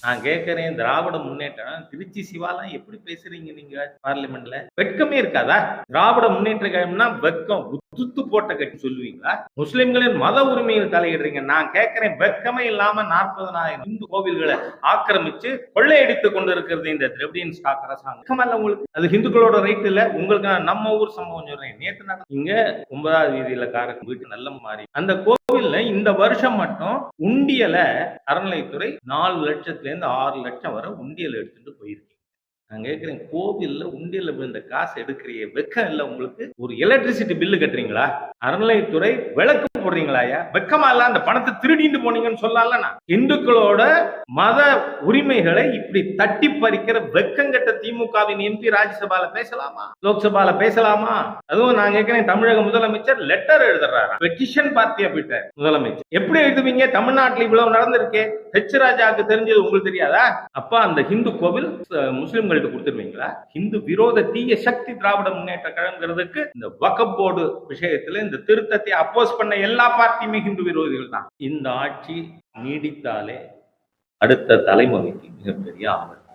நான் கேட்கிறேன், திராவிட முன்னேற்றம் திருச்சி சிவாலாம் எப்படி பேசுறீங்க நீங்க பார்லிமெண்ட்ல? வெட்கமே இருக்காதா? திராவிட முன்னேற்ற கழகம்னா வெட்கம் உத்துத்து போட்ட கட்சி சொல்லுவீங்களா? முஸ்லிம்களின் மத உரிமையில் தலையிடுறீங்க. நான் கேட்கிறேன், வெட்கமே இல்லாம 40,000 இந்து கோவில்களை ஆக்கிரமிச்சு கொள்ளையடித்துக் கொண்டிருக்கிறது இந்த திராவிடியன் ஸ்டாக் அரசாங்கம். வெட்கமல்ல உங்களுக்கு? அது ஹிந்துக்களோட ரைட் இல்ல. உங்களுக்கு நம்ம ஊர் சம்பவம் சொல்றேன். நேற்று இங்க 9வது வீதியில காரக்கு வீட்டு நல்ல மாறி அந்த கோவில்ல இந்த வருஷம் மட்டும் உண்டியல அறநிலைத்துறை 4 லட்சத்துல இருந்து 6 லட்சம் வரை உண்டியல் எடுத்துட்டு போயிருக்கு. நான் கேட்கிறேன், கோவில்ல உண்டியல்ல விழுந்த காசு எடுக்கிறிய வெக்கம் இல்ல உங்களுக்கு? ஒரு எலக்ட்ரிசிட்டி பில்லு கட்டுறீங்களா? அறநிலைத்துறை விளக்கு போடுறீங்களாயா? வெக்கமா இல்ல? அந்த பணத்தை திருடிட்டு போனீங்கன்னு சொல்லல. இந்துக்களோட மத உரிமைகளை இப்படி தட்டி பறிக்கிற வெக்கங்கட்ட திமுகவின் எம்பி ராஜ்யசபால பேசலாமா? லோக்சபால பேசலாமா? அதுவும் நான் கேட்கிறேன், தமிழக முதலமைச்சர் லெட்டர் எழுதுறாரு, பெட்டிஷன் பார்ட்டியா போயிட்டார் முதலமைச்சர். எப்படி எழுதுவீங்க? தமிழ்நாட்டில் இவ்வளவு நடந்திருக்கே. ஹெச் ராஜாவுக்கு தெரிஞ்சது உங்களுக்கு தெரியாதா? அப்ப அந்த ஹிந்து கோவில் முஸ்லிம்கள்ட்ட கொடுத்துருவீங்களா? ஹிந்து விரோத தீய சக்தி திராவிட முன்னேற்ற கழகங்கிறதுக்கு இந்த வக்ஃப் போர்டு விஷயத்துல இந்த திருத்தத்தை அப்போஸ் பண்ண எல்லா பார்ட்டியுமே ஹிந்து விரோதிகள் தான். இந்த ஆட்சி நீடித்தாலே அடுத்த தலைமுறைக்கு மிகப்பெரிய ஆபத்து.